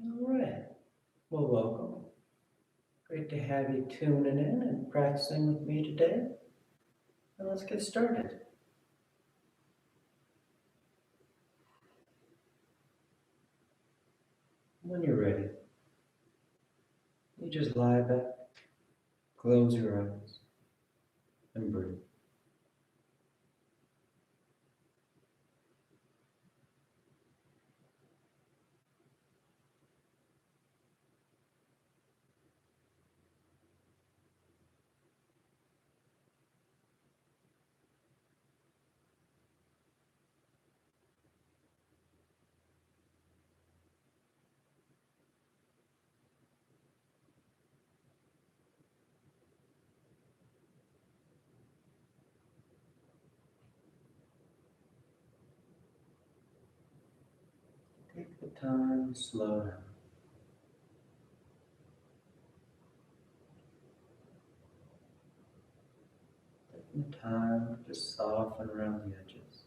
All right. Well, welcome. Great to have you tuning in and practicing with me today. And let's get started. When you're ready, you just lie back, close your eyes, and breathe. Take the time to slow down. Taking the time to just soften around the edges.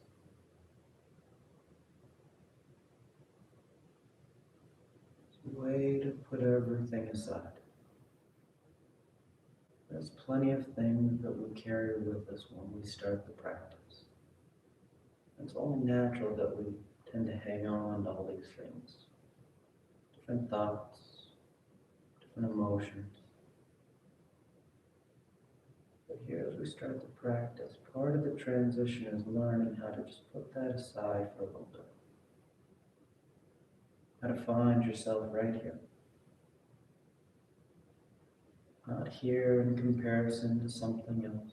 It's a way to put everything aside. There's plenty of things that we carry with us when we start the practice. It's only natural that we tend to hang on to all these things. Different thoughts, different emotions. But here as we start the practice, part of the transition is learning how to just put that aside for a little bit. How to find yourself right here. Not here in comparison to something else.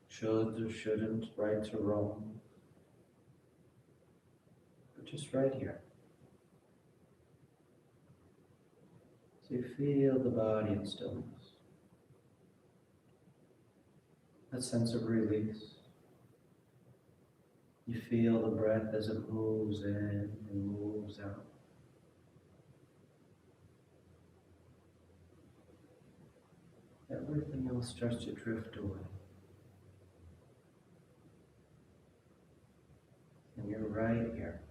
Shoulds or shouldn't, rights or wrong. But just right here. So you feel the body in stillness. That sense of release. You feel the breath as it moves in and moves out. Everything else starts to drift away. And you're right here.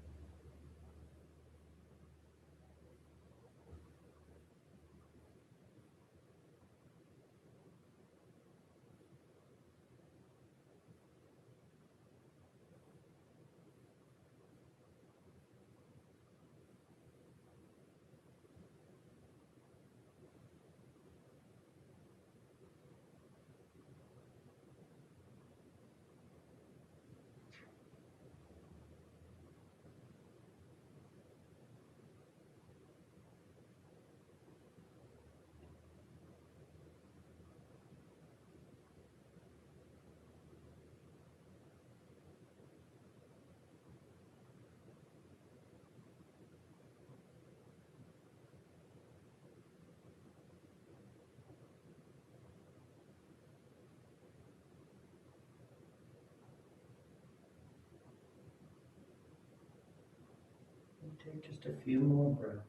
And take just a few more breaths.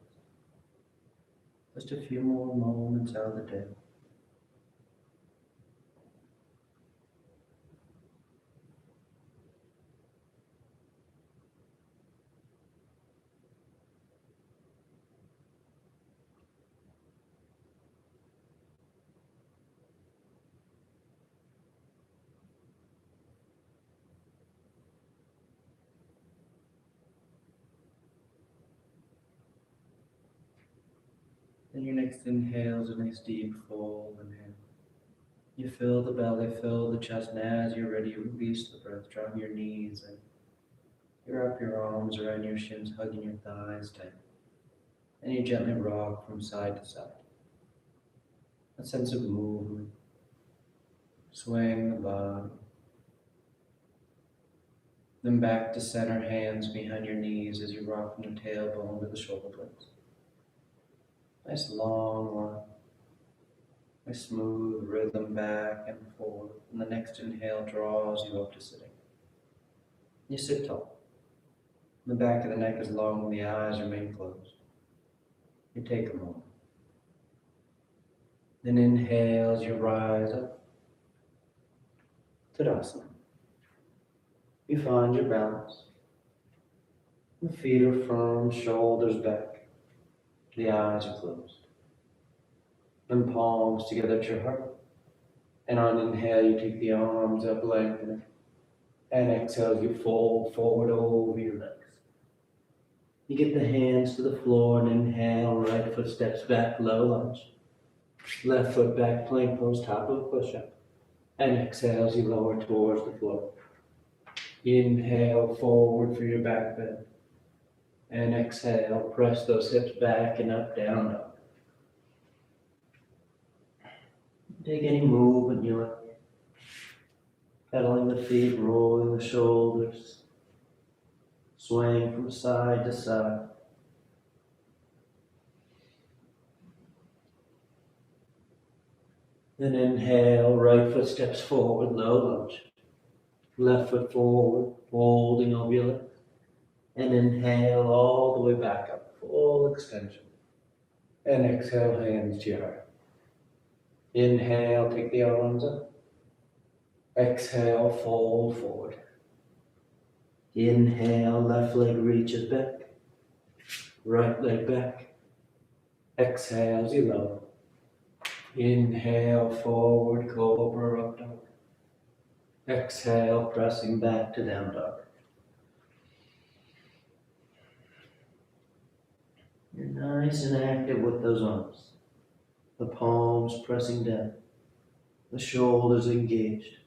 Just a few more moments out of the day. Then your next inhale is a nice deep full inhale. You fill the belly, fill the chest, and as you're ready, you release the breath, drawing your knees in. You wrap your arms around your shins, hugging your thighs tight. And you gently rock from side to side. A sense of movement, swaying the body. Then back to center, hands behind your knees as you rock from the tailbone to the shoulder blades. Nice long line. A smooth rhythm back and forth. And the next inhale draws you up to sitting. You sit tall. The back of the neck is long and the eyes remain closed. You take a moment. Then inhale as you rise up. Tadasana. You find your balance. The feet are firm, shoulders back. The eyes are closed. And palms together to your heart. And on inhale, you take the arms up, lengthening. And exhale, you fold forward over your legs. You get the hands to the floor and inhale, right foot steps back, low lunge. Left foot back, plank pose, top of a push-up. And exhale as you lower towards the floor. Inhale forward for your back bend. And exhale, press those hips back and up, down, up. Take any movement you like. Pedaling the feet, rolling the shoulders. Swaying from side to side. Then inhale, right foot steps forward, low lunge. Left foot forward, folding over your legs. And inhale all the way back up, full extension. And exhale, hands to your heart. Inhale, take the arms up. Exhale, fold forward. Inhale, left leg reaches back. Right leg back. Exhale as you lower. Inhale, forward, cobra, up dog. Exhale, pressing back to down dog. You're nice and active with those arms. The palms pressing down. The shoulders engaged.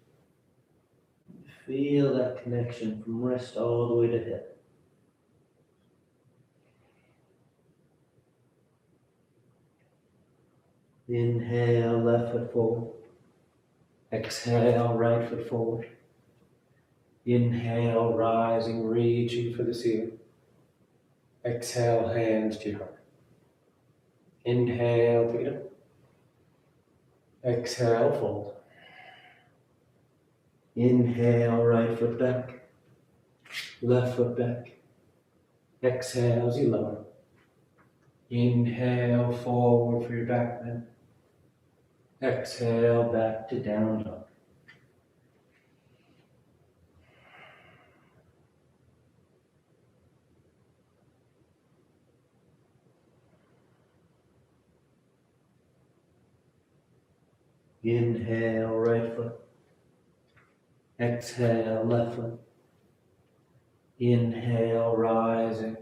Feel that connection from wrist all the way to hip. Inhale, left foot forward. Exhale, right foot forward. Inhale, rising, reaching for the ceiling. Exhale, hands to your heart. Inhale, pick it up. Exhale, fold. Inhale, right foot back. Left foot back. Exhale as you lower. Inhale, forward for your back bend. Exhale, back to down dog. Inhale, right foot. Exhale, left foot. Inhale, rising.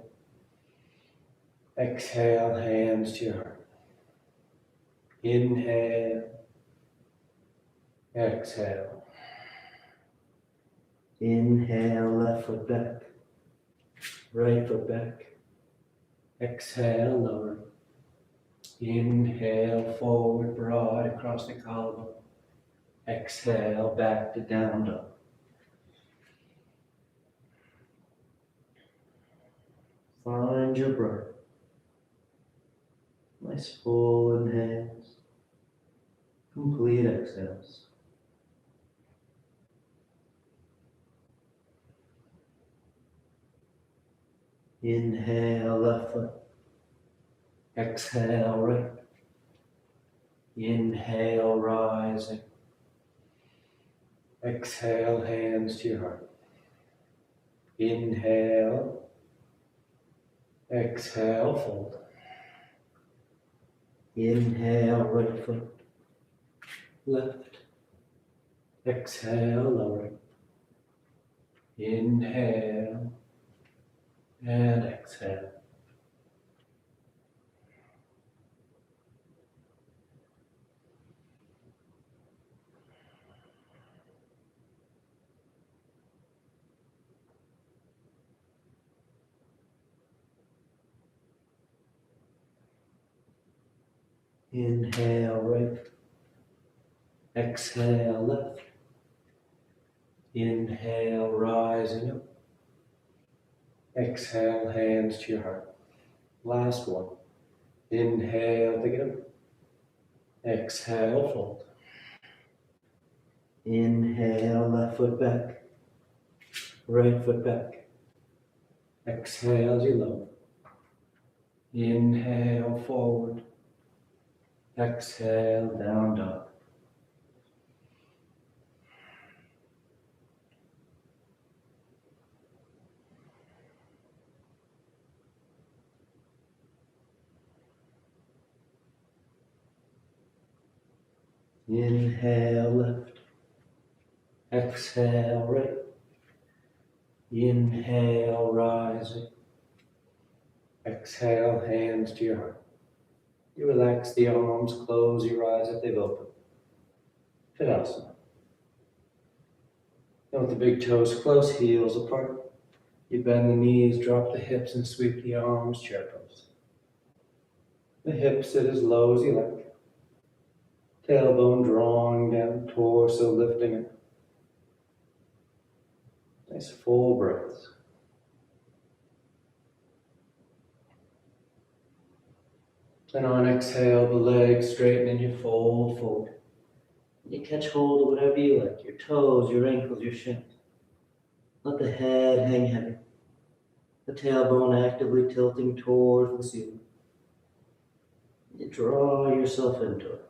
Exhale, hands to your heart. Inhale. Exhale. Inhale, left foot back. Right foot back. Exhale, lower. Inhale, forward, broad across the collarbone. Exhale, back to down dog. Find your breath. Nice full inhales. Complete exhales. Inhale, left foot. Exhale, right. Inhale, rising. Exhale, hands to your heart. Inhale. Exhale, fold. Inhale, right foot. Left. Exhale, lowering. Inhale. And exhale. Inhale, right. Exhale, left. Inhale, rising up. Exhale, hands to your heart. Last one. Inhale, pick it up. Exhale, fold. Inhale, left foot back. Right foot back. Exhale as you lower. Inhale, forward. Exhale, down dog. Inhale, left. Exhale, right. Inhale, rising. Exhale, hands to your heart. You relax the arms, close your eyes if they've opened. Tadasana. Then with the big toes close, heels apart. You bend the knees, drop the hips, and sweep the arms, chair pose. The hips sit as low as you like. Tailbone drawing down, torso lifting it. Nice full breaths. And on exhale, the legs straighten and you fold forward. You catch hold of whatever you like, your toes, your ankles, your shins. Let the head hang heavy. The tailbone actively tilting towards the ceiling. You draw yourself into it.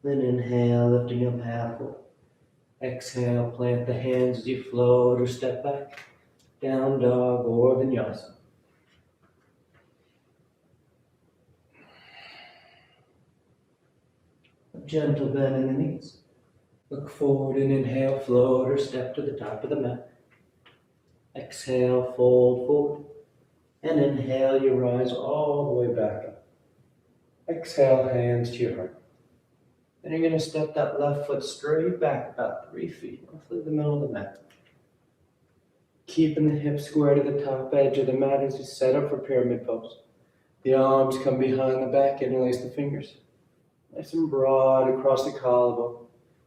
Then inhale, lifting up halfway. Exhale, plant the hands as you float or step back. Down dog or vinyasa. A gentle bend in the knees. Look forward and inhale, float or step to the top of the mat. Exhale, fold forward. And inhale, you rise all the way back up. Exhale, hands to your heart. Then you're going to step that left foot straight back about 3 feet, roughly the middle of the mat. Keeping the hips square to the top edge of the mat as you set up for pyramid pose. The arms come behind the back, interlace the fingers. Nice and broad across the collarbone.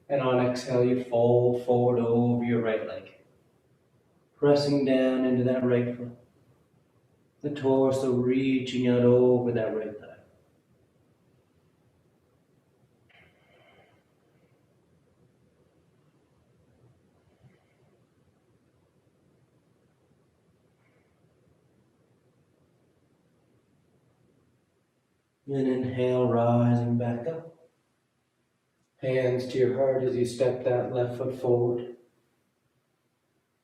And on exhale, you fold forward over your right leg. Pressing down into that right foot. The torso reaching out over that right thigh. Then inhale, rising back up. Hands to your heart as you step that left foot forward.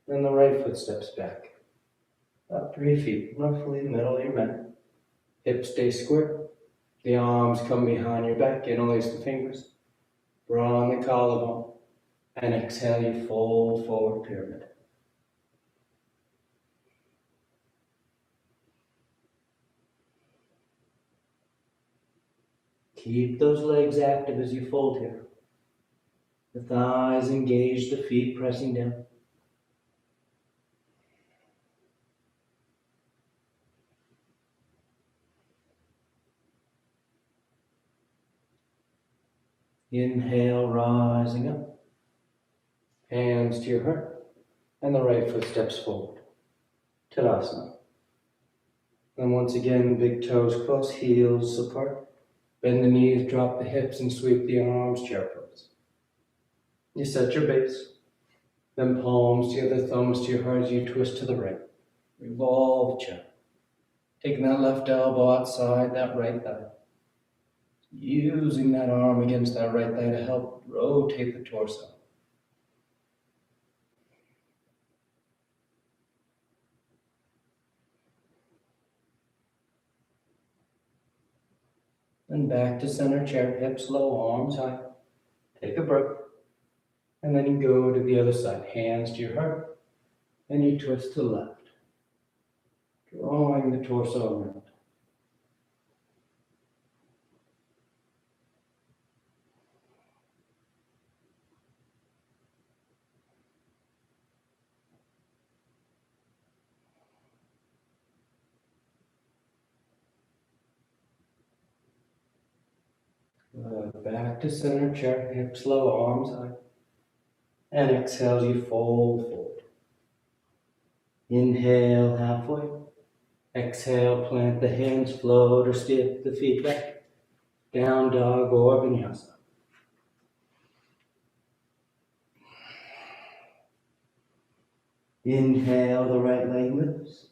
Then the right foot steps back. About 3 feet, roughly the middle of your mat. Hips stay square. The arms come behind your back, interlace the fingers. Draw on the collarbone. And exhale, you fold forward pyramid. Keep those legs active as you fold here. The thighs engage, the feet pressing down. Inhale, rising up. Hands to your heart. And the right foot steps forward. Tadasana. And once again, big toes close, heels apart. Bend the knees, drop the hips, and sweep the arms, chair pose. You set your base. Then palms together, thumbs to your heart as you twist to the right. Revolve the chair. Taking that left elbow outside that right thigh. Using that arm against that right thigh to help rotate the torso. Then back to center chair, hips low, arms high. Take a breath. And then you go to the other side, hands to your heart. And you twist to the left. Drawing the torso around. Back to center chair, hips low, arms high. And exhale, you fold forward. Inhale, halfway. Exhale, plant the hands, float or step the feet back. Down dog or vinyasa. Inhale, the right leg lifts.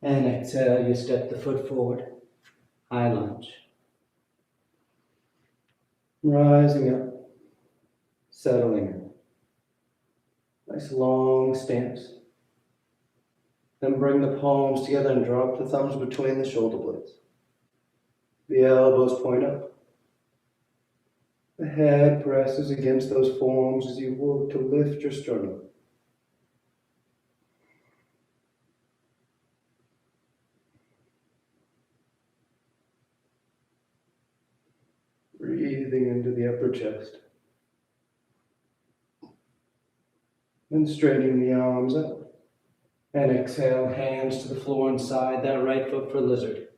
And exhale, you step the foot forward. High lunge. Rising up, settling in. Nice long stance. Then bring the palms together and drop the thumbs between the shoulder blades. The elbows point up. The head presses against those forms as you work to lift your sternum. Breathing into the upper chest. Then straightening the arms up. And exhale, hands to the floor inside that right foot for lizard.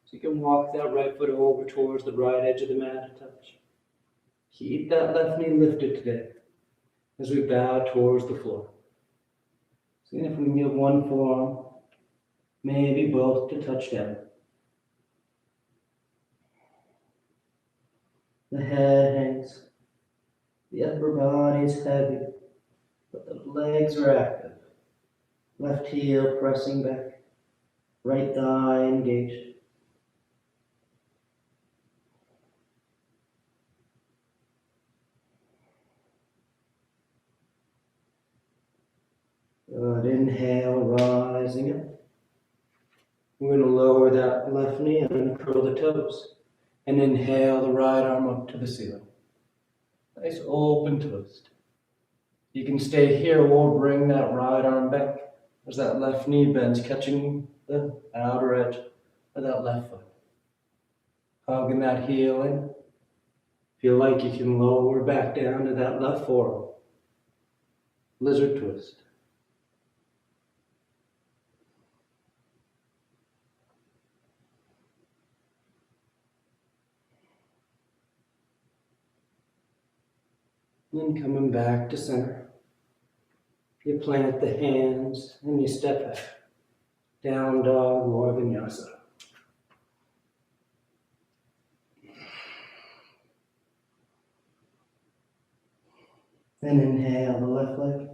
So you can walk that right foot over towards the right edge of the mat to touch. Keep that left knee lifted today as we bow towards the floor. Seeing if we can get one forearm, maybe both, to touch down. The head hangs. The upper body is heavy, but the legs are active. Left heel pressing back, right thigh engaged. Good. Inhale, rising up. We're going to lower that left knee and uncurl the toes. And inhale the right arm up to the ceiling. Nice open twist. You can stay here or bring that right arm back as that left knee bends, catching the outer edge of that left foot. Hugging that heel in. Feel like you can lower back down to that left forearm. Lizard twist. Then coming back to center. You plant the hands and you step back. Down dog or vinyasa. Then inhale the left leg.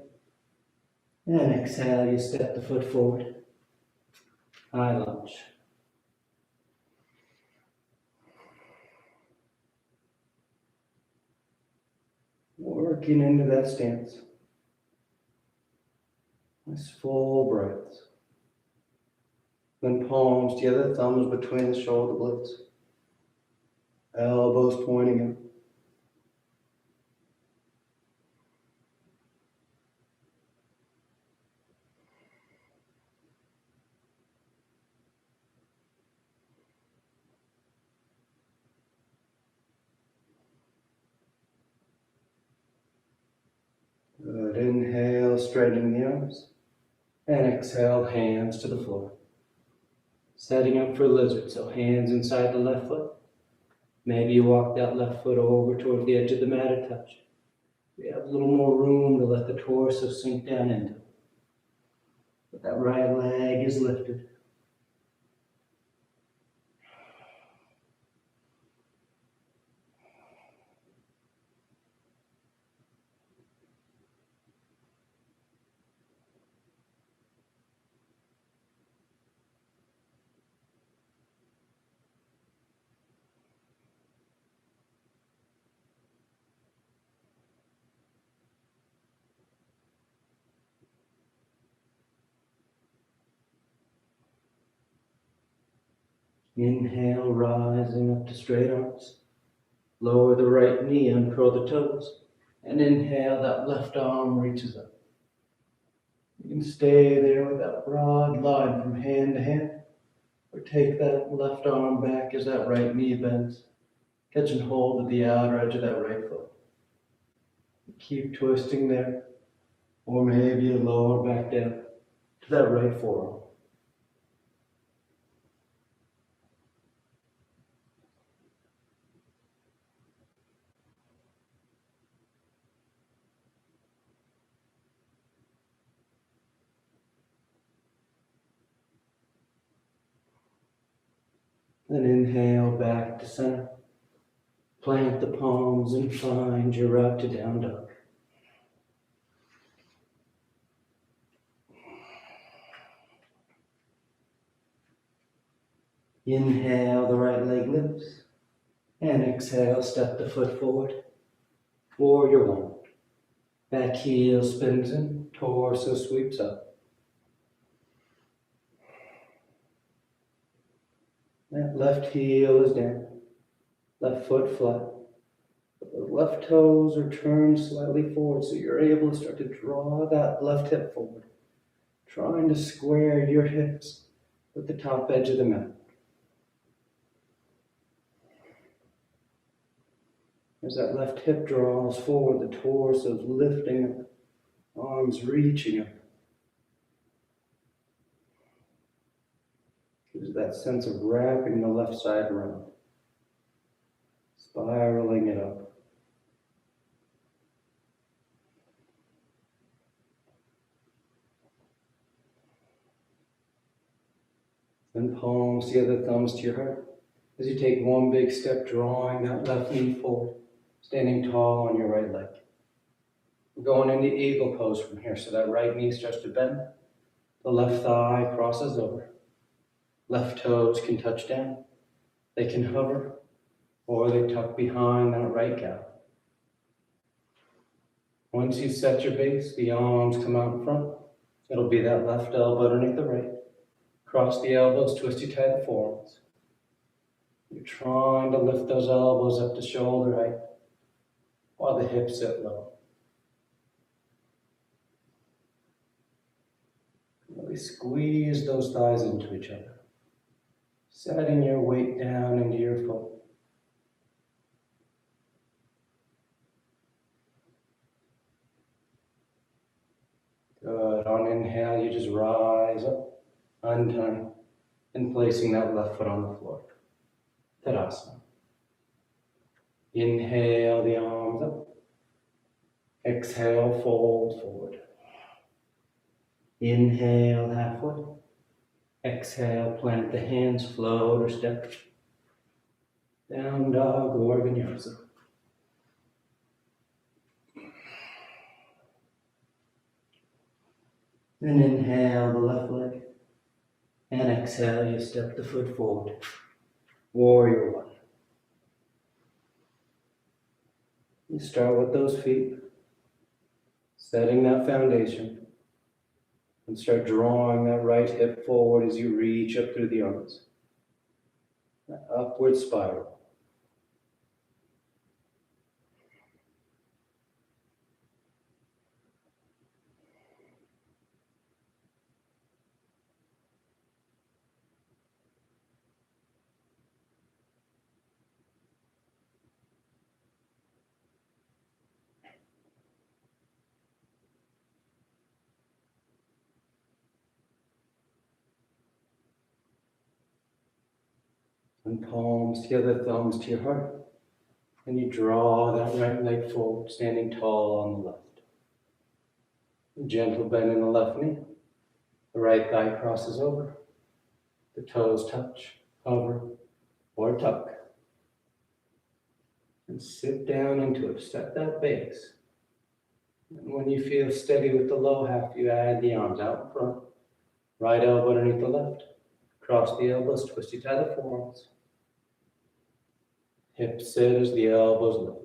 And exhale, you step the foot forward. High lunge. Working into that stance. Nice full breaths. Then palms together, thumbs between the shoulder blades. Elbows pointing up. Good. Inhale, straightening the arms. And exhale, hands to the floor. Setting up for lizard, so hands inside the left foot. Maybe you walk that left foot over toward the edge of the mat a touch. We have a little more room to let the torso sink down into. But that right leg is lifted. Inhale, rising up to straight arms. Lower the right knee, uncurl the toes. And inhale, that left arm reaches up. You can stay there with that broad line from hand to hand. Or take that left arm back as that right knee bends. Catching hold of the outer edge of that right foot. Keep twisting there. Or maybe you lower back down to that right forearm. Then inhale back to center. Plant the palms and find your route to down dog. Inhale, the right leg lifts. And exhale, step the foot forward. Warrior one. Back heel spins in, torso sweeps up. That left heel is down, left foot flat. The left toes are turned slightly forward so you're able to start to draw that left hip forward, trying to square your hips with the top edge of the mat. As that left hip draws forward, the torso is lifting up, arms reaching up. Gives that sense of wrapping the left side around, spiraling it up. Then palms together, thumbs to your heart. As you take one big step, drawing that left knee forward, standing tall on your right leg. We're going into eagle pose from here, so that right knee starts to bend. The left thigh crosses over. Left toes can touch down. They can hover, or they tuck behind that right calf. Once you set your base, the arms come out in front. It'll be that left elbow underneath the right. Cross the elbows, twist you tight the forearms. You're trying to lift those elbows up to shoulder height while the hips sit low. Really squeeze those thighs into each other, setting your weight down into your foot. Good. On inhale, you just rise up, untying, and placing that left foot on the floor. Tadasana. Inhale the arms up. Exhale, fold forward. Inhale, halfway. Exhale, plant the hands, float or step. Down dog or vinyasa. Then inhale the left leg. And exhale, you step the foot forward. Warrior one. You start with those feet, setting that foundation, and start drawing that right hip forward as you reach up through the arms. That upward spiral. And palms together, thumbs to your heart. And you draw that right leg forward, standing tall on the left. A gentle bend in the left knee. The right thigh crosses over. The toes touch, hover, or tuck. And sit down into it. Set that base. And when you feel steady with the low half, you add the arms out in front. Right elbow underneath the left. Cross the elbows, twist you tie the forearms. Hips sit as the elbows lift.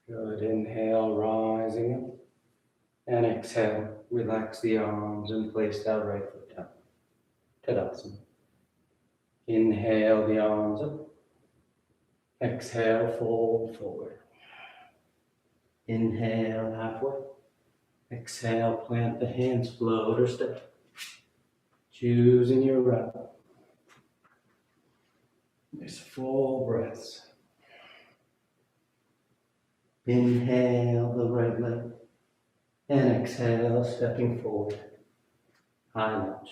Good. Inhale, rising up. And exhale, relax the arms and place that right foot down. Tadasana. Inhale the arms up. Exhale, fold forward. Inhale, halfway. Exhale, plant the hands, float or step. Choosing your breath. Nice full breaths. Inhale the right leg. And exhale, stepping forward. High lunge.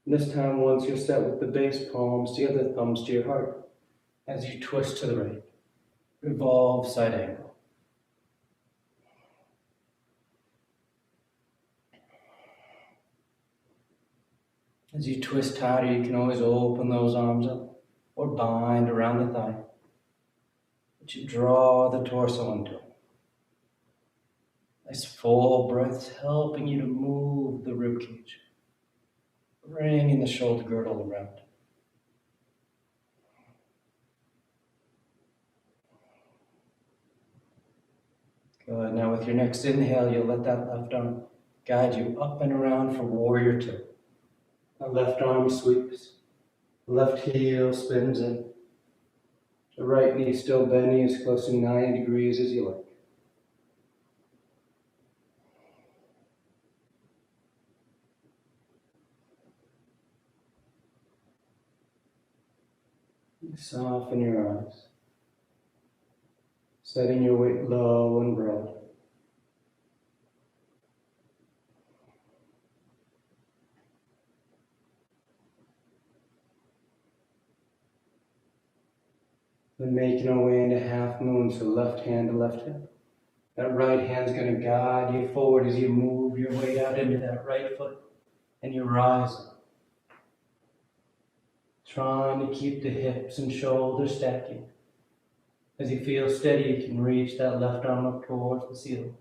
This time, once you're set with the base, palms together, thumbs to your heart. As you twist to the right, revolve side angle. As you twist tighter, you can always open those arms up or bind around the thigh. But you draw the torso into it. Nice full breaths helping you to move the ribcage, bringing the shoulder girdle around. Good. Now with your next inhale, you'll let that left arm guide you up and around for warrior two. The left arm sweeps, the left heel spins in. The right knee still bending as close to 90 degrees as you like. Soften your eyes, setting your weight low and broad. Then making our way into half moon, so left hand to left hip. That right hand's going to guide you forward as you move your weight out into that right foot and you rise up. Trying to keep the hips and shoulders stacking. As you feel steady, you can reach that left arm up towards the ceiling.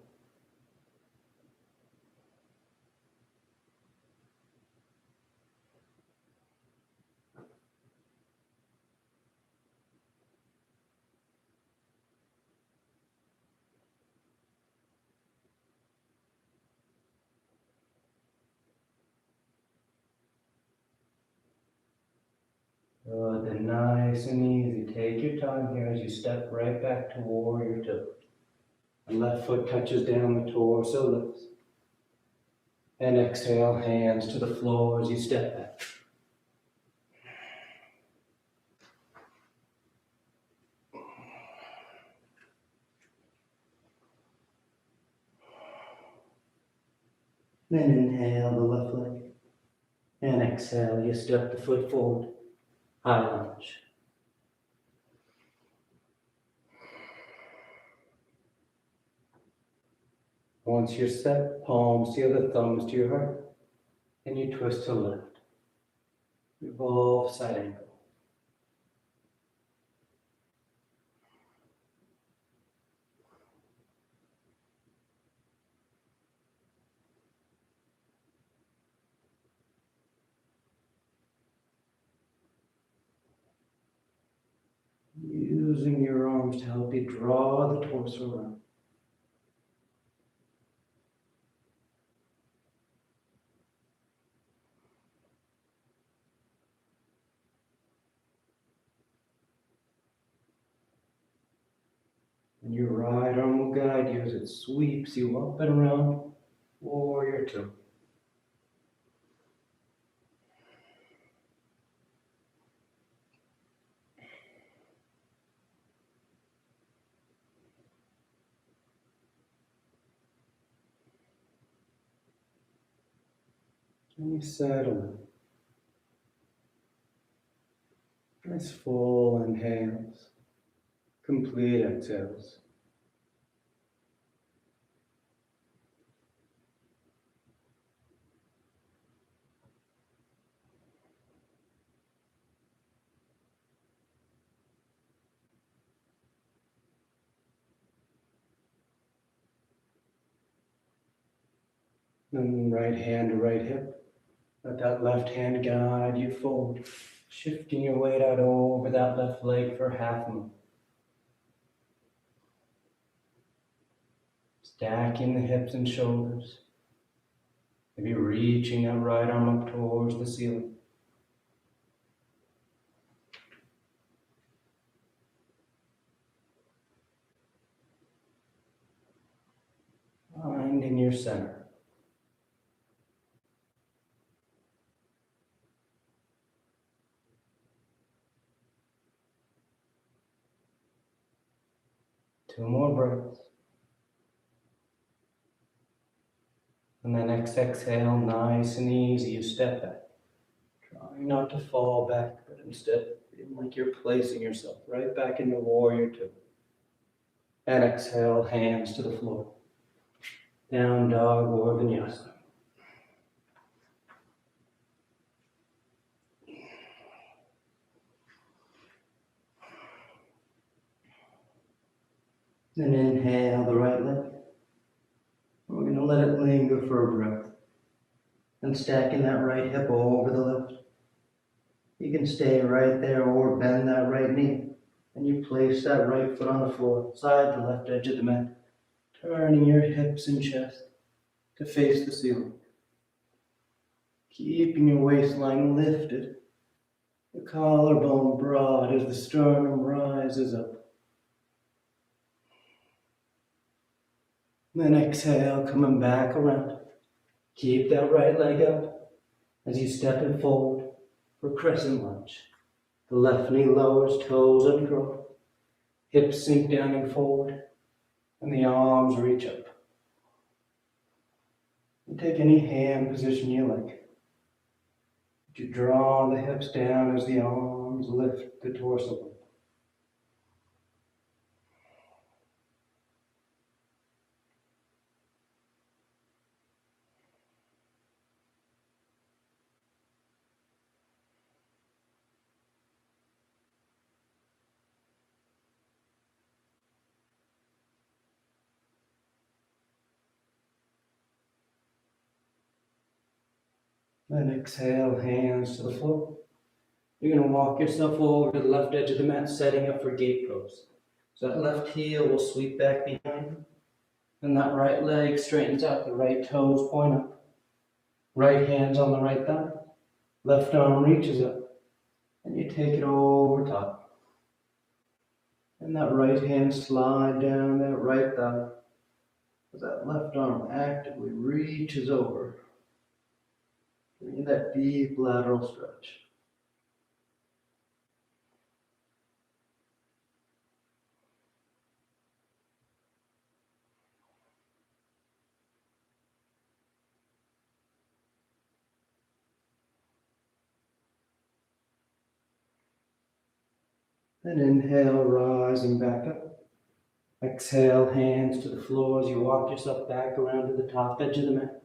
Good, then nice and easy. Take your time here as you step right back to warrior two. The left foot touches down, the torso lifts. And exhale, hands to the floor as you step back. Then inhale the left leg. And exhale, you step the foot forward. High lunge. Once you're set, palms to the thumbs to your heart. And you twist to left. Revolve side angle. Using your arms to help you draw the torso around. And your right arm will guide you as it sweeps you up and around, warrior two. And you settle in. Nice full inhales, complete exhales. Then right hand to right hip. Let that left hand guide you forward, shifting your weight out over that left leg for half moon. Stacking the hips and shoulders. Maybe reaching that right arm up towards the ceiling. Finding your center. Two more breaths. And then exhale, nice and easy, you step back. Trying not to fall back, but instead feeling like you're placing yourself right back into warrior two. And exhale, hands to the floor. Down dog or vinyasa. Then inhale the right leg. We're going to let it linger for a breath. And stacking that right hip over the left. You can stay right there or bend that right knee. And you place that right foot on the floor, side the left edge of the mat. Turning your hips and chest to face the ceiling. Keeping your waistline lifted. The collarbone broad as the sternum rises up. Then exhale, coming back around. Keep that right leg up as you step it forward for Crescent Lunge. The left knee lowers, toes uncurl. Hips sink down and forward, and the arms reach up. And take any hand position you like. You draw the hips down as the arms lift the torso up. Then exhale, hands to the floor. You're going to walk yourself over to the left edge of the mat, setting up for gate pose. So that left heel will sweep back behind. And that right leg straightens out, the right toes point up. Right hand's on the right thigh. Left arm reaches up. And you take it over top. And that right hand slide down that right thigh. As that left arm actively reaches over. Giving you that deep lateral stretch. Then inhale, rising back up. Exhale, hands to the floor as you walk yourself back around to the top edge of the mat.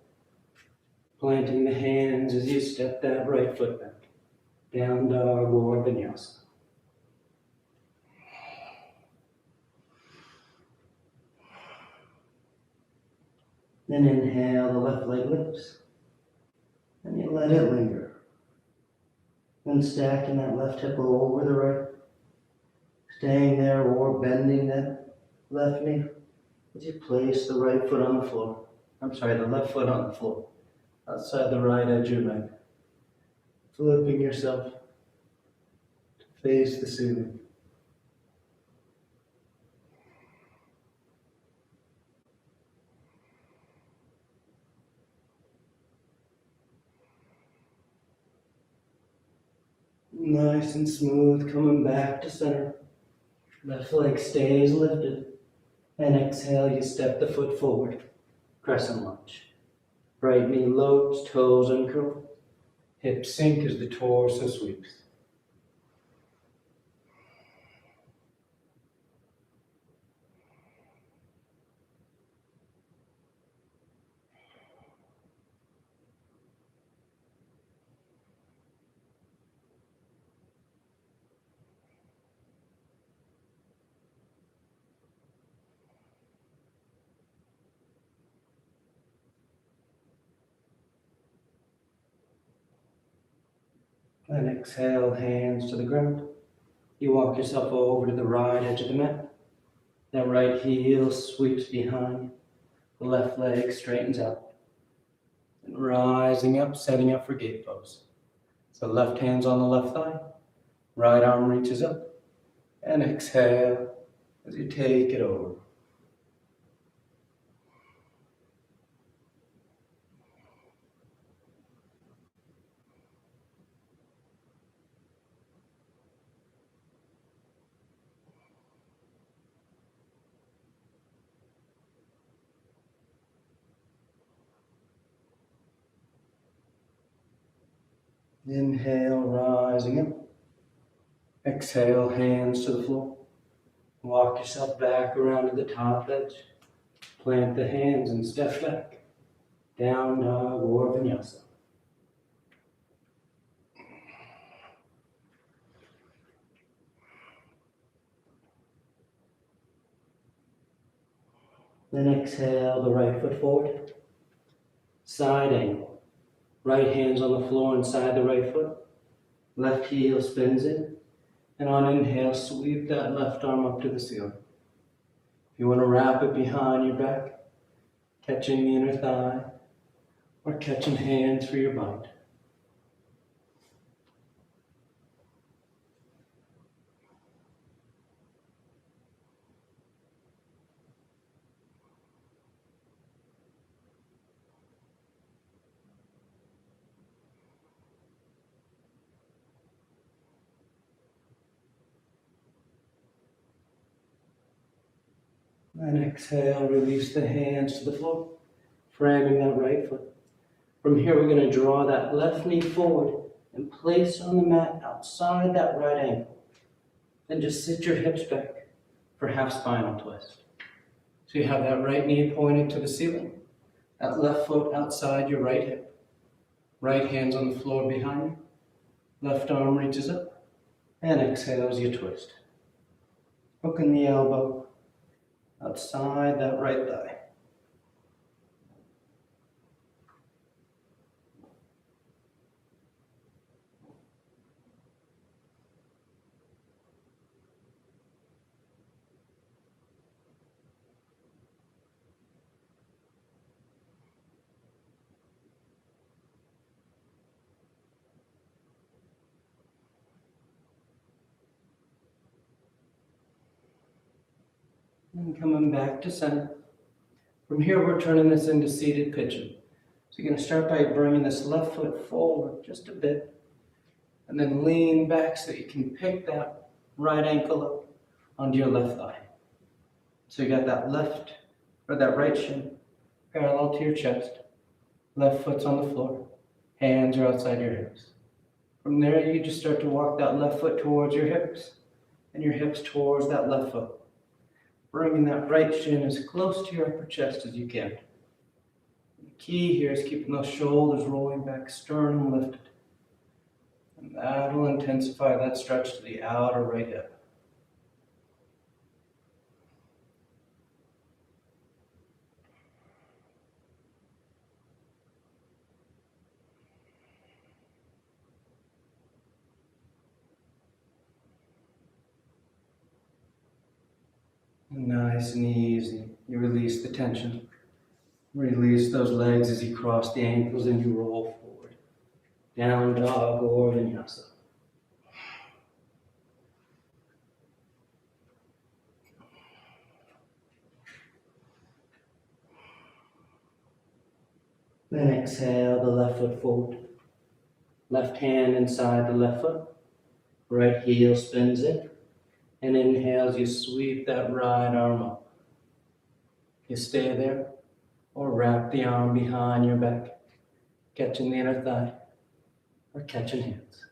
Planting the hands as you step that right foot back. Down dog or vinyasa. Then inhale, the left leg lifts. And you let it linger. Then stacking that left hip over the right. Staying there or bending that left knee as you place the right foot on the floor. The left foot on the floor. Outside the right edge of your mat. Flipping yourself to face the ceiling. Nice and smooth, coming back to center. Left leg stays lifted. And exhale, you step the foot forward. Crescent Lunge. Right knee lowers, toes uncurl. Hips sink as the torso sweeps. And exhale, hands to the ground. You walk yourself over to the right edge of the mat. That right heel sweeps behind. The left leg straightens out. And rising up, setting up for gate pose. So left hand's on the left thigh. Right arm reaches up. And exhale as you take it over. Inhale, rising up. Exhale, hands to the floor. Walk yourself back around to the top edge. Plant the hands and step back. Down dog or vinyasa. Then exhale the right foot forward. Side angle. Right hand's on the floor inside the right foot. Left heel spins in. And on inhale, sweep that left arm up to the ceiling. If you want to wrap it behind your back, catching the inner thigh, or catching hands for your bind. And exhale, release the hands to the floor, framing that right foot. From here, we're going to draw that left knee forward and place on the mat outside that right ankle. Then just sit your hips back for half spinal twist. So you have that right knee pointed to the ceiling, that left foot outside your right hip. Right hand's on the floor behind you. Left arm reaches up. And exhale as you twist. Hooking the elbow outside that right thigh. And coming back to center. From here, we're turning this into seated pigeon. So you're going to start by bringing this left foot forward just a bit, and then lean back so you can pick that right ankle up onto your left thigh. So you got that left, or that right shin parallel to your chest, left foot's on the floor, hands are outside your hips. From there, you just start to walk that left foot towards your hips, and your hips towards that left foot. Bringing that right shin as close to your upper chest as you can. The key here is keeping those shoulders rolling back, sternum lifted. And that will intensify that stretch to the outer right hip. Nice and easy. You release the tension. Release those legs as you cross the ankles and you roll forward. Down dog or vinyasa. Then exhale the left foot forward. Left hand inside the left foot. Right heel spins in. And inhales, you sweep that right arm up. You stay there or wrap the arm behind your back, catching the inner thigh or catching hands.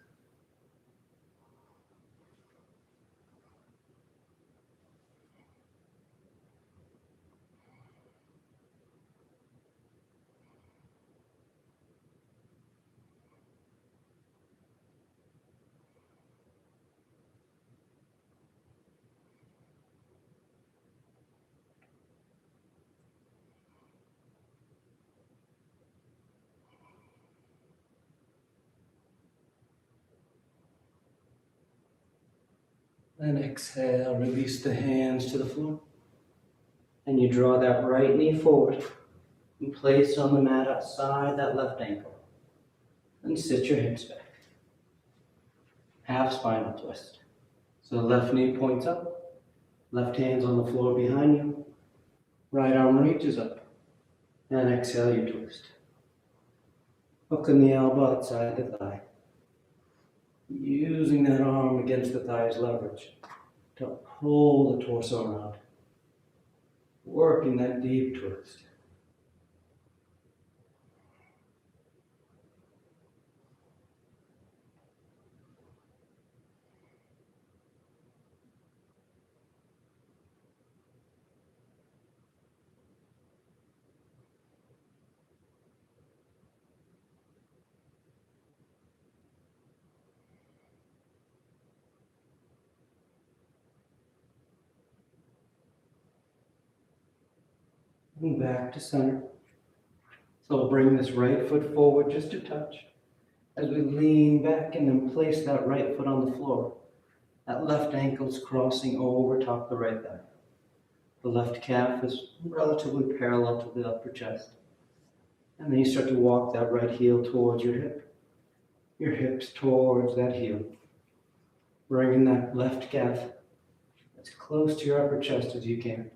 Then exhale, release the hands to the floor. And you draw that right knee forward and place on the mat outside that left ankle. And sit your hips back. Half spinal twist. So the left knee points up, left hand's on the floor behind you, right arm reaches up, and exhale, you twist. Hooking the elbow outside the thigh. Using that arm against the thigh as leverage to pull the torso around. Working that deep twist. And back to center. So we'll bring this right foot forward just a touch as we lean back and then place that right foot on the floor. That left ankle's crossing over top the right thigh. The left calf is relatively parallel to the upper chest. And then you start to walk that right heel towards your hip. Your hips towards that heel. Bringing that left calf as close to your upper chest as you can.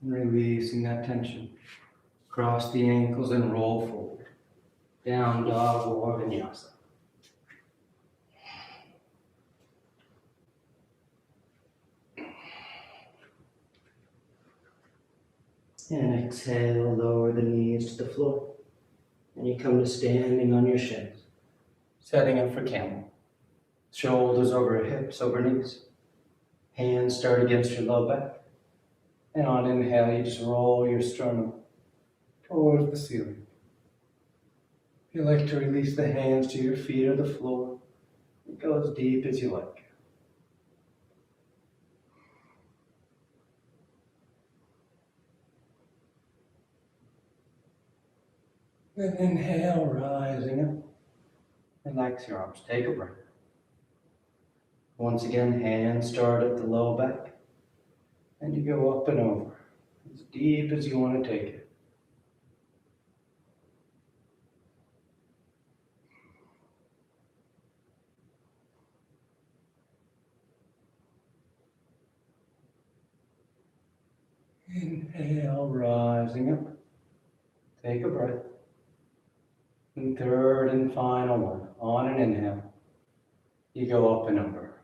And releasing that tension. Cross the ankles and roll forward. Down dog or vinyasa. And exhale, lower the knees to the floor. And you come to standing on your shins. Setting up for camel. Shoulders over hips, over knees. Hands start against your low back. And on inhale, you just roll your sternum towards the ceiling. If you like to release the hands to your feet or the floor, go as deep as you like. Then inhale, rising up. Relax your arms. Take a breath. Once again, hands start at the low back. And you go up and over. As deep as you want to take it. Inhale, rising up. Take a breath. And third and final one. On an inhale, you go up and over.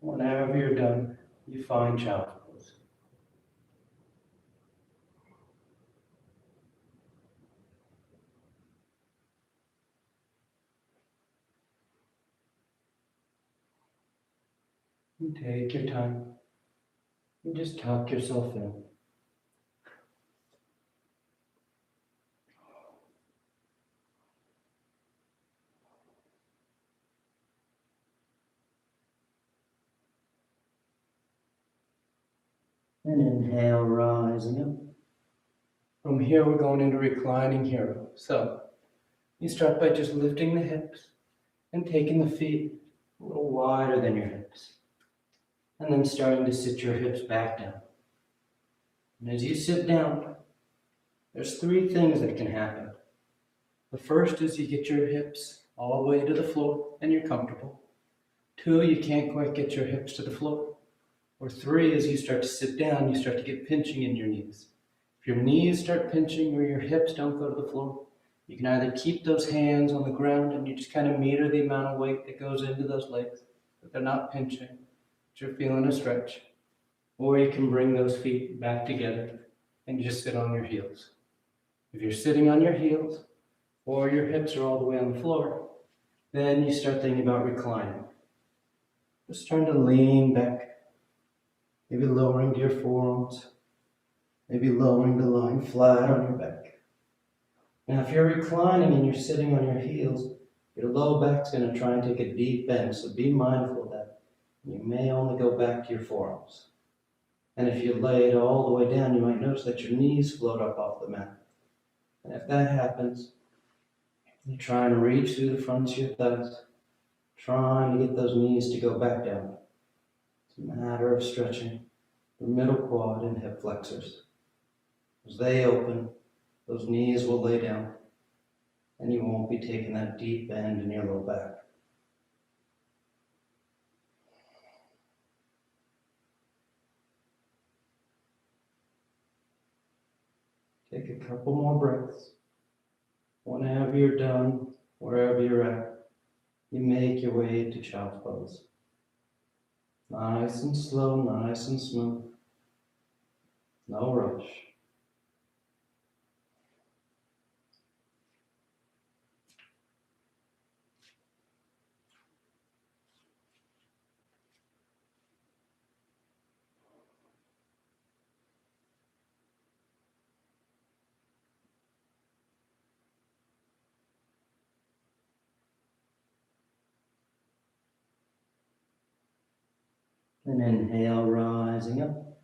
Whenever you're done, you find child's pose. And take your time. And just tuck yourself in. And inhale, rising up. From here, we're going into Reclining Hero. So, you start by just lifting the hips and taking the feet a little wider than your hips. And then starting to sit your hips back down. And as you sit down, there's three things that can happen. The first is you get your hips all the way to the floor and you're comfortable. 2, you can't quite get your hips to the floor. Or 3, as you start to sit down, you start to get pinching in your knees. If your knees start pinching or your hips don't go to the floor, you can either keep those hands on the ground and you just kind of meter the amount of weight that goes into those legs, but they're not pinching, but you're feeling a stretch. Or you can bring those feet back together and just sit on your heels. If you're sitting on your heels or your hips are all the way on the floor, then you start thinking about reclining. Just trying to lean back, maybe lowering to your forearms, maybe lowering to lying flat on your back. Now, if you're reclining and you're sitting on your heels, your low back's going to try and take a deep bend, so be mindful of that. You may only go back to your forearms. And if you lay it all the way down, you might notice that your knees float up off the mat. And if that happens, you're trying to reach through the fronts of your thighs, trying to get those knees to go back down. It's a matter of stretching the middle quad and hip flexors. As they open, those knees will lay down, and you won't be taking that deep bend in your low back. Take a couple more breaths. Whenever you're done, wherever you're at, you make your way to child's pose. Nice and slow, nice and smooth. No rush. And inhale, rising up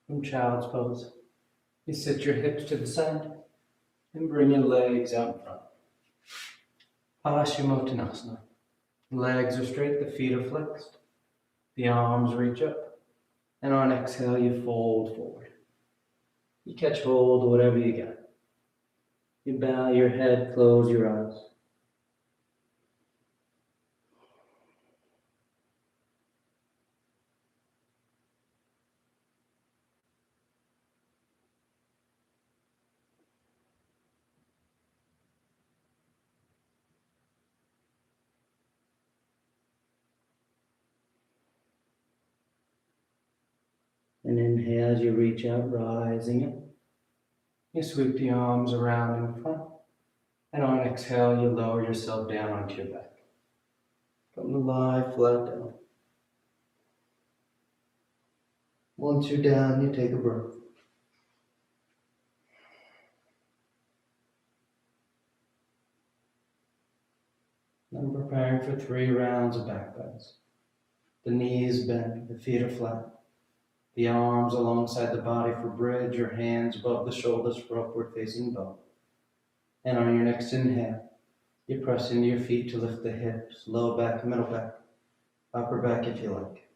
from child's pose. You sit your hips to the side and bring your legs out in front. Paschimottanasana. Legs are straight, the feet are flexed. The arms reach up. And on exhale, you fold forward. You catch hold of whatever you got. You bow your head, close your eyes. And inhale as you reach out, rising up. You sweep the arms around in front. And on exhale, you lower yourself down onto your back. Come to lie flat down. Once you're down, you take a breath. I'm preparing for 3 rounds of back bends. The knees bend, the feet are flat. The arms alongside the body for bridge, your hands above the shoulders for upward facing bow. And on your next inhale, you press into your feet to lift the hips, low back, middle back, upper back if you like.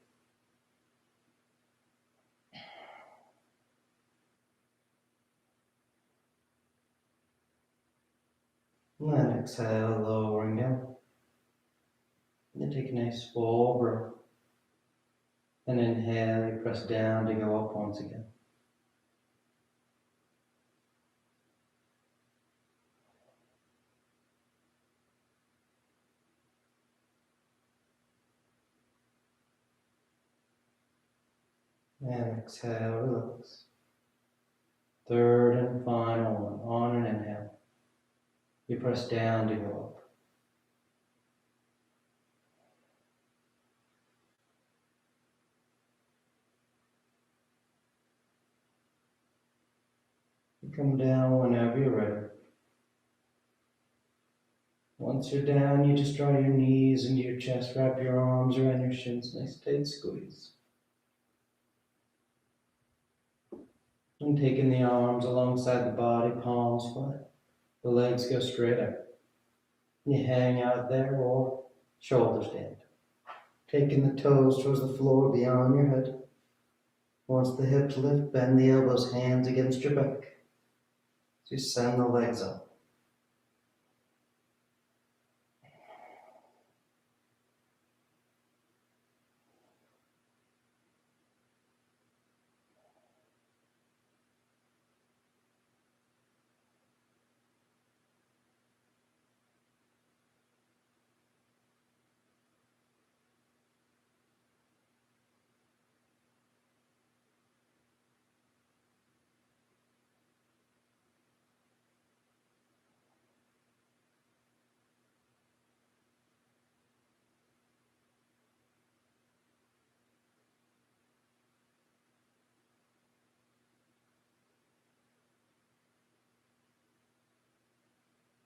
And then exhale, lowering down. And then take a nice full breath. And inhale, you press down to go up once again. And exhale, relax. Third and final one, on an inhale. You press down to go up. You come down whenever you're ready. Once you're down, you just draw your knees into your chest, wrap your arms around your shins, nice tight squeeze. And taking the arms alongside the body, palms flat. The legs go straight up. You hang out there or shoulder stand. Taking the toes towards the floor beyond your head. Once the hips lift, bend the elbows, hands against your back. So you send the legs up.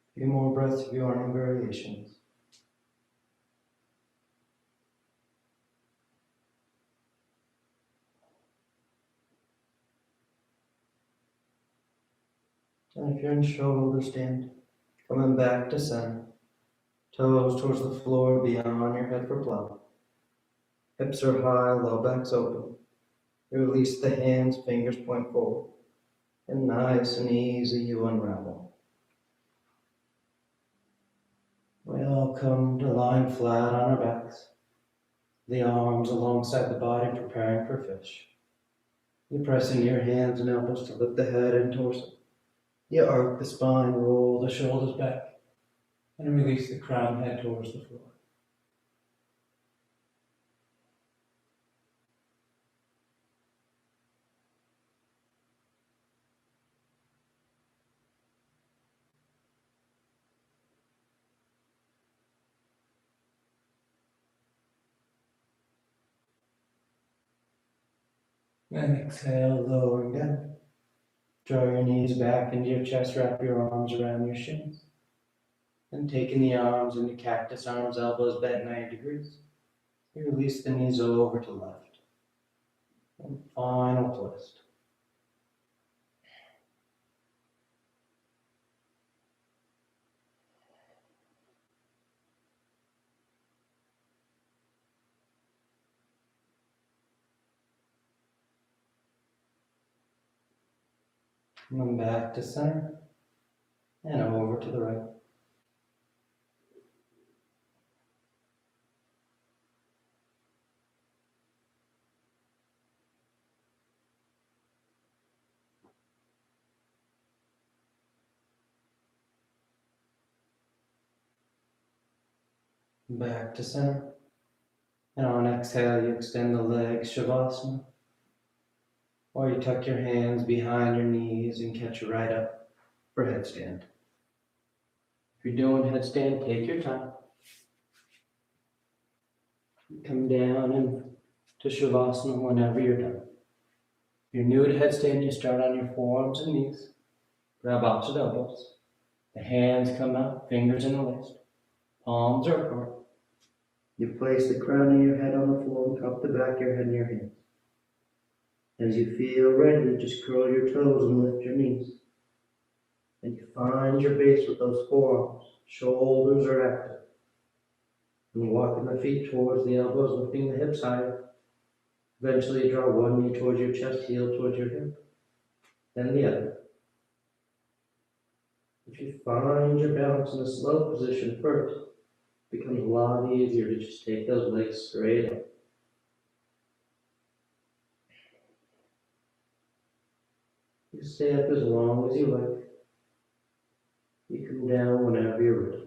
A few more breaths of yawning variations. And if you're in shoulder stand, coming back to center. Toes towards the floor beyond your head for plow. Hips are high, low back's open. You release the hands, fingers point forward. And nice and easy you unravel. We all come to lying flat on our backs. The arms alongside the body preparing for fish. You press into your hands and elbows to lift the head and torso. You arc the spine, roll the shoulders back, and release the crown head towards the floor. And exhale, lowering down. Draw your knees back into your chest, wrap your arms around your shins. And taking the arms into cactus arms, elbows bent 90 degrees. You release the knees over to left. And final twist. And then back to center and over to the right. Back to center. And on exhale, you extend the legs, Shavasana. Or you tuck your hands behind your knees and catch you right up for headstand. If you're doing headstand, take your time. Come down into Shavasana whenever you're done. If you're new to headstand, you start on your forearms and knees. Grab opposite elbows. The hands come out, fingers in the waist. Palms are apart. You place the crown of your head on the floor and cup the back of your head in your hands. As you feel ready, just curl your toes and lift your knees. And you find your base with those forearms. Shoulders are active. And walking the feet towards the elbows, lifting the hips higher. Eventually draw one knee towards your chest, heel towards your hip. Then the other. If you find your balance in a slow position first, it becomes a lot easier to just take those legs straight up. You stay up as long as you like. You come down whenever you're ready.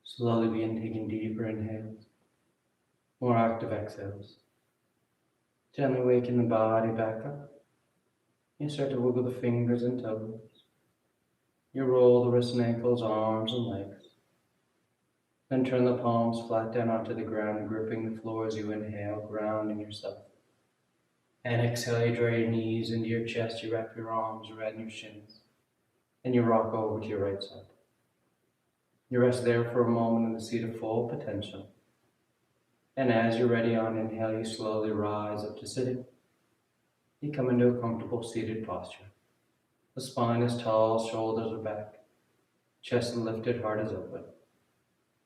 Slowly begin taking deeper inhales, more active exhales. Gently waking the body back up. You start to wiggle the fingers and toes. You roll the wrists and ankles, arms and legs. Then turn the palms flat down onto the ground, gripping the floor as you inhale, grounding yourself. And exhale, you draw your knees into your chest, you wrap your arms around your shins, and you rock over to your right side. You rest there for a moment in the seat of full potential. And as you're ready on inhale, you slowly rise up to sitting. You come into a comfortable seated posture. The spine is tall, shoulders are back, chest is lifted, heart is open.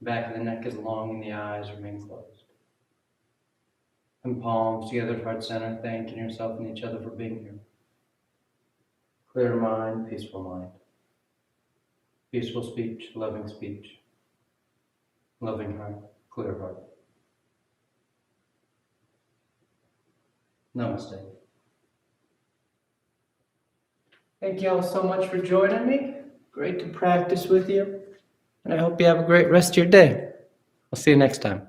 Back of the neck is long and the eyes remain closed. And palms together, heart center, thanking yourself and each other for being here. Clear mind, peaceful mind. Peaceful speech, loving speech. Loving heart, clear heart. Namaste. Thank you all so much for joining me. Great to practice with you. And I hope you have a great rest of your day. I'll see you next time.